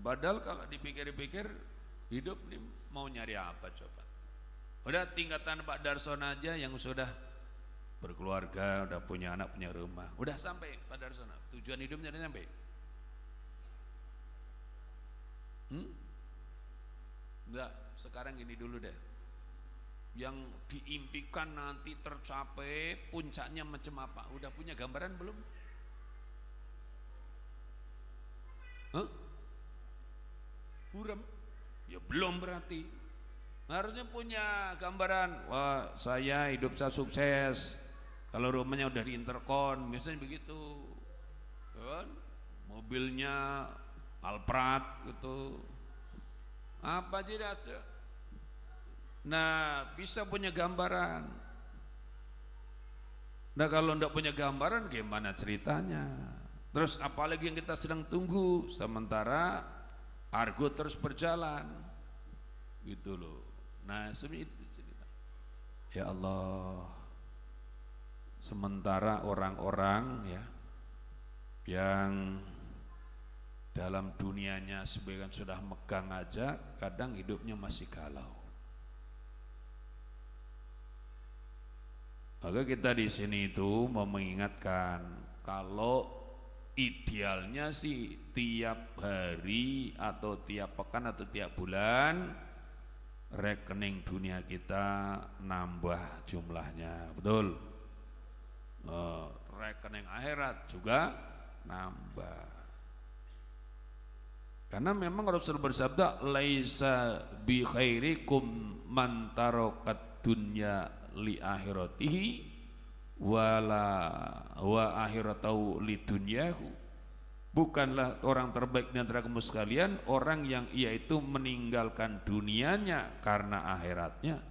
Padahal kalau dipikir-pikir hidup ini mau nyari apa coba? Udah tingkatan Pak Darsono aja yang sudah berkeluarga, udah punya anak, punya rumah, udah sampai Pak Darsono. Tujuan hidupnya udah sampai. Enggak, sekarang gini dulu deh. Yang diimpikan nanti tercapai puncaknya macam apa? Udah punya gambaran belum? Buram? Ya belum berarti. Harusnya punya gambaran. Wah, hidup saya sukses. Kalau rumahnya udah di interkon, misalnya begitu. Kan? Mobilnya Alphard gitu. Apa aja dah. Nah, bisa punya gambaran. Nah, kalau enggak punya gambaran gimana ceritanya? Terus apalagi yang kita sedang tunggu sementara argo terus berjalan gitu loh. Nah, ya Allah, sementara orang-orang ya yang dalam dunianya sebagian sudah megang aja, kadang hidupnya masih galau. Maka kita di sini itu mau mengingatkan, kalau idealnya sih tiap hari atau tiap pekan atau tiap bulan rekening dunia kita nambah jumlahnya, betul. Rekening akhirat juga nambah. Karena memang Rasul bersabda, laisa bi khairikum man tarokat dunya li akhiratihi wala wa akhiratahu li dunyahu. Bukanlah orang terbaik di antara kamu sekalian orang yang ia itu meninggalkan dunianya karena akhiratnya,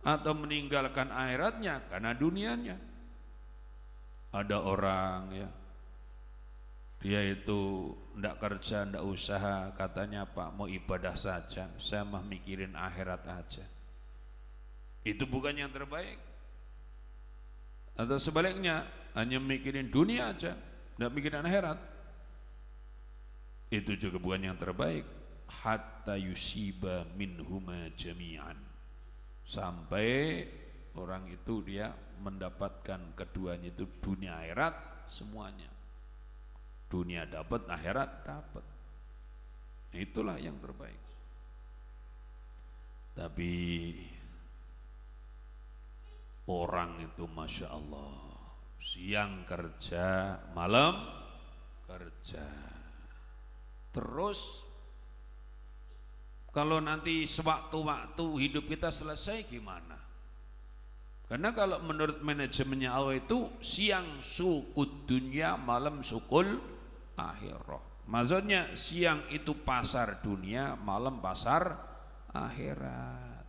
atau meninggalkan akhiratnya karena dunianya. Ada orang ya, dia itu ndak kerja, ndak usaha, katanya Pak mau ibadah saja, saya mah mikirin akhirat aja. Itu bukan yang terbaik. Atau sebaliknya, hanya mikirin dunia aja, ndak mikirin akhirat. Itu juga bukan yang terbaik. Hatta yusiba minhuma jami'an, sampai orang itu dia mendapatkan keduanya, itu dunia akhirat semuanya. Dunia dapat, akhirat dapat. Itulah yang terbaik. Tapi orang itu Masya Allah, siang kerja, malam kerja. Terus kalau nanti sewaktu-waktu hidup kita selesai gimana? Karena kalau menurut manajemennya Allah itu siang sukud dunia, malam sukul akhirah. Maksudnya siang itu pasar dunia, malam pasar akhirat.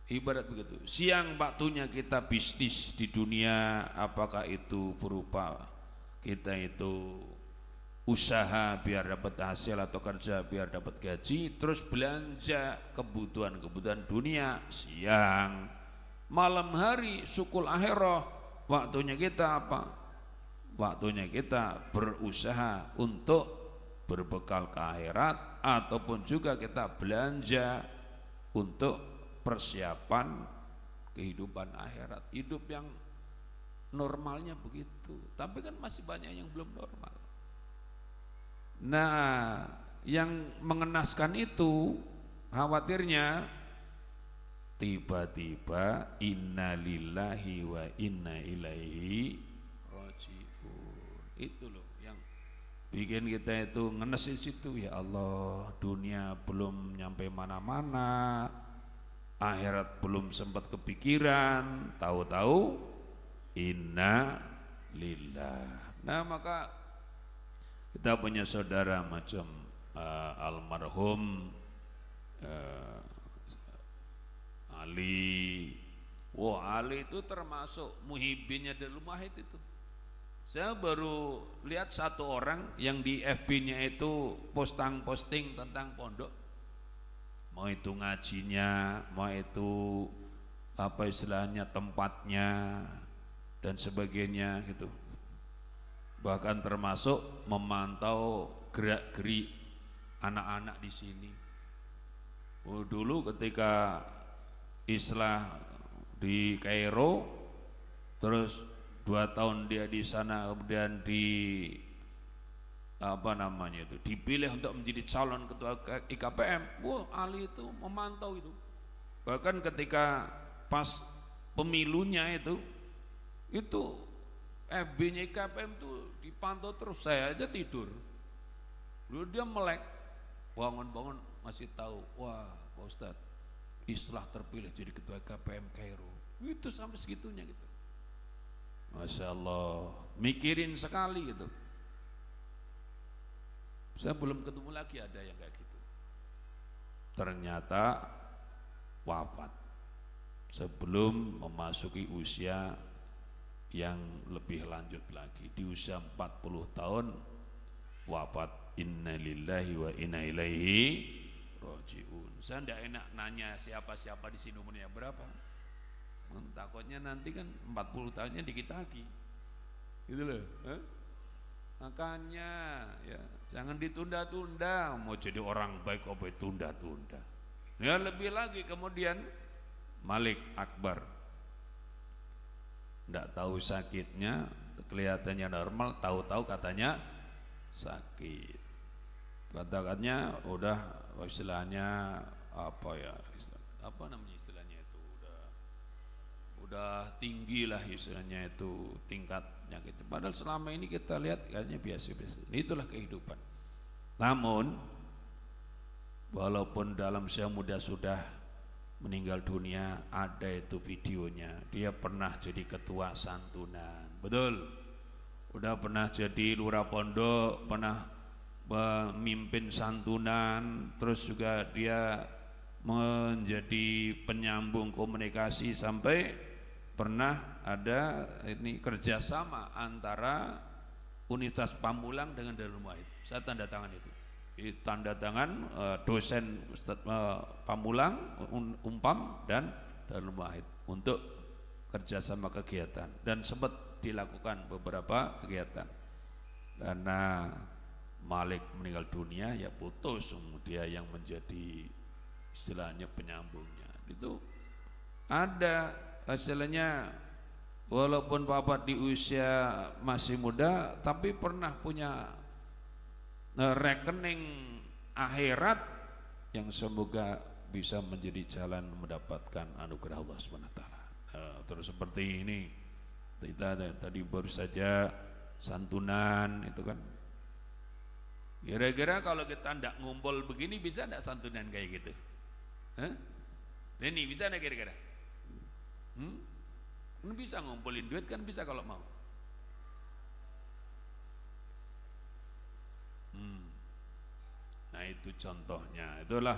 Ibarat begitu. Siang waktunya kita bisnis di dunia, apakah itu berupa kita itu usaha biar dapat hasil atau kerja biar dapat gaji, terus belanja kebutuhan-kebutuhan dunia siang. Malam hari sukul akhirah, waktunya kita apa? Waktunya kita berusaha untuk berbekal ke akhirat, ataupun juga kita belanja untuk persiapan kehidupan akhirat. Hidup yang normalnya begitu, tapi kan masih banyak yang belum normal. Nah, yang mengenaskan itu khawatirnya tiba-tiba innalillahi wa inna ilaihi rajiun. Itu loh yang bikin kita itu ngenes di situ. Ya Allah, dunia belum nyampe mana-mana, akhirat belum sempat kepikiran, tahu-tahu inna lillah. Nah, maka kita punya saudara macam almarhum Ali. Wah, Ali itu termasuk muhibbinnya Darul Muahid itu. Saya baru lihat satu orang yang di FB-nya itu posting tentang pondok. Mau itu ngajinya, mau itu apa istilahnya tempatnya dan sebagainya gitu. Bahkan termasuk memantau gerak-gerik anak-anak di sini. Dulu ketika Islah di Kairo, terus 2 tahun dia di sana, kemudian dipilih untuk menjadi calon ketua IKPM. Wah, Ali itu memantau itu. Bahkan ketika pas pemilunya itu FB-nya IKPM itu dipantau terus. Saya aja tidur, lalu dia melek, bangun-bangun masih tahu, wah Pak Ustadz, Islah terpilih jadi ketua IKPM Kairo. Itu sampai segitunya gitu. Masya Allah, mikirin sekali gitu. Saya belum ketemu lagi ada yang kayak gitu. Ternyata wafat sebelum memasuki usia yang lebih lanjut lagi. Di usia 40 tahun wafat. Inna lillahi wa inna ilaihi raji'un. Saya tidak enak nanya siapa-siapa di sini umurnya berapa. Takutnya nanti kan 40 tahunnya dikit lagi gitu loh. Makanya ya jangan ditunda-tunda. Mau jadi orang baik kok tunda-tunda. Ya lebih lagi kemudian Malik Akbar, tidak tahu sakitnya, kelihatannya normal, tahu-tahu katanya sakit. Katakannya udah istilahnya apa namanya istilahnya itu udah tinggi lah istilahnya itu tingkatnya gitu. Padahal selama ini kita lihat kayaknya biasa-biasa. Itulah kehidupan. Namun walaupun dalam usia muda sudah meninggal dunia, ada itu videonya. Dia pernah jadi ketua santunan, betul. Udah pernah jadi lurah pondok, pernah memimpin santunan, terus juga dia menjadi penyambung komunikasi, sampai pernah ada ini kerjasama antara Universitas Pamulang dengan Darul Muahid. Saya tanda tangan itu. Tanda tangan dosen Pamulang, Umpam dan Darul Muahid untuk kerjasama kegiatan, dan sempat dilakukan beberapa kegiatan. Karena Malik meninggal dunia, ya putus dia yang menjadi istilahnya penyambungnya. Itu ada hasilnya, walaupun bapak di usia masih muda tapi pernah punya rekening akhirat yang semoga bisa menjadi jalan mendapatkan anugerah Allah SWT. Terus seperti ini kita tadi baru saja santunan itu kan. Kira-kira kalau kita tidak ngumpul begini bisa tidak santunan kayak gitu? Ini bisa tidak kira-kira? Bisa ngumpulin duit kan, bisa kalau mau. Nah itu contohnya, itulah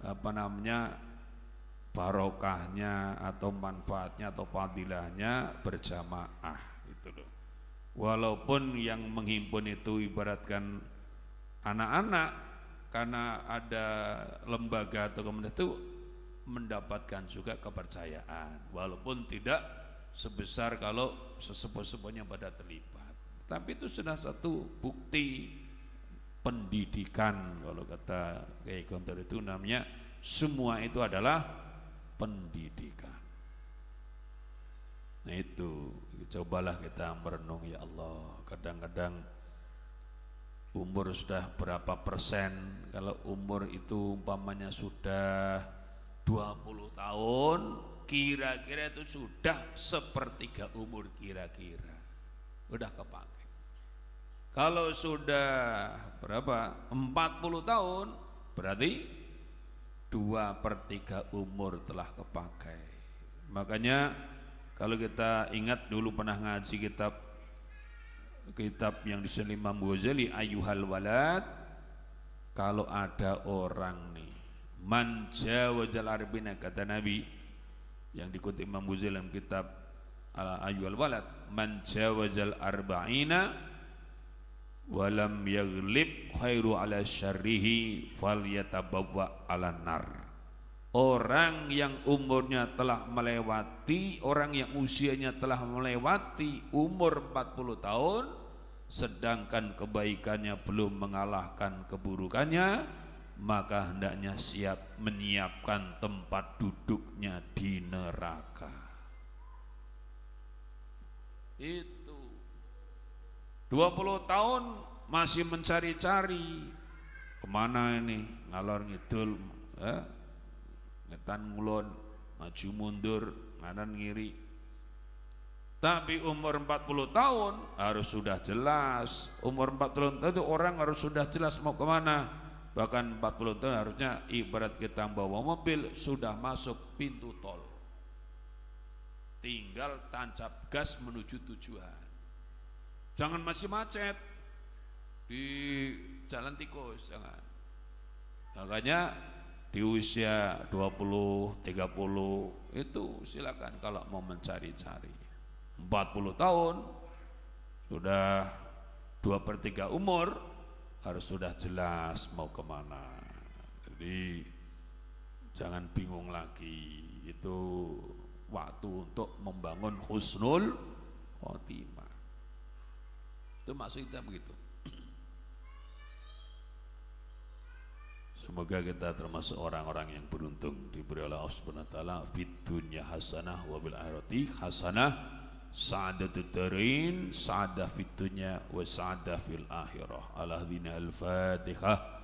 apa namanya barokahnya atau manfaatnya atau fadilahnya berjamaah itu loh. Walaupun yang menghimpun itu ibaratkan anak-anak, karena ada lembaga atau komunitas itu mendapatkan juga kepercayaan, walaupun tidak sebesar kalau sesepuh-sepuhnya pada terlibat. Tapi itu sudah satu bukti pendidikan. Kalau kata Kiai Gontor itu namanya semua itu adalah pendidikan. Nah itu cobalah kita merenung, ya Allah, kadang-kadang umur sudah berapa persen. Kalau umur itu umpamanya sudah 20 tahun, kira-kira itu sudah sepertiga umur kira-kira udah kepakai. Kalau sudah berapa 40 tahun, berarti 2/3 umur telah kepakai. Makanya kalau kita ingat dulu pernah ngaji kitab yang disusun Imam Ghazali, Ayyuhal Walad, kalau ada orang nih man jawazal arbina, kata Nabi yang dikutip Imam Ghazali dalam kitab Ayyuhal Walad, man jawazal arba'ina walam yaghlib khairu ala syarrihi falyatabawwa ala nar. Orang yang umurnya telah melewati, orang yang usianya telah melewati umur 40 tahun, sedangkan kebaikannya belum mengalahkan keburukannya, maka hendaknya siap menyiapkan tempat duduknya di neraka. Itu 20 tahun masih mencari-cari kemana ini, ngalor ngidul, ngetan ngulon, maju mundur, nganan ngiri. Tapi umur 40 tahun harus sudah jelas. Umur 40 tahun itu orang harus sudah jelas mau kemana. Bahkan 40 tahun harusnya ibarat kita bawa mobil sudah masuk pintu tol, tinggal tancap gas menuju tujuan. Jangan masih macet di jalan tikus, jangan. Makanya di usia 20, 30 itu silakan kalau mau mencari-cari. 40 tahun sudah 2/3 umur harus sudah jelas mau kemana. Jadi jangan bingung lagi, itu waktu untuk membangun husnul khotimah. Itu maksudnya begitu. Semoga kita termasuk orang-orang yang beruntung diberi oleh Allah Subhanahu wa taala fid dunya hasanah wa bil akhirati hasanah, sa'adatud darin, sa'adah fid dunya wa sa'adah fil akhirah. Al-Fatihah.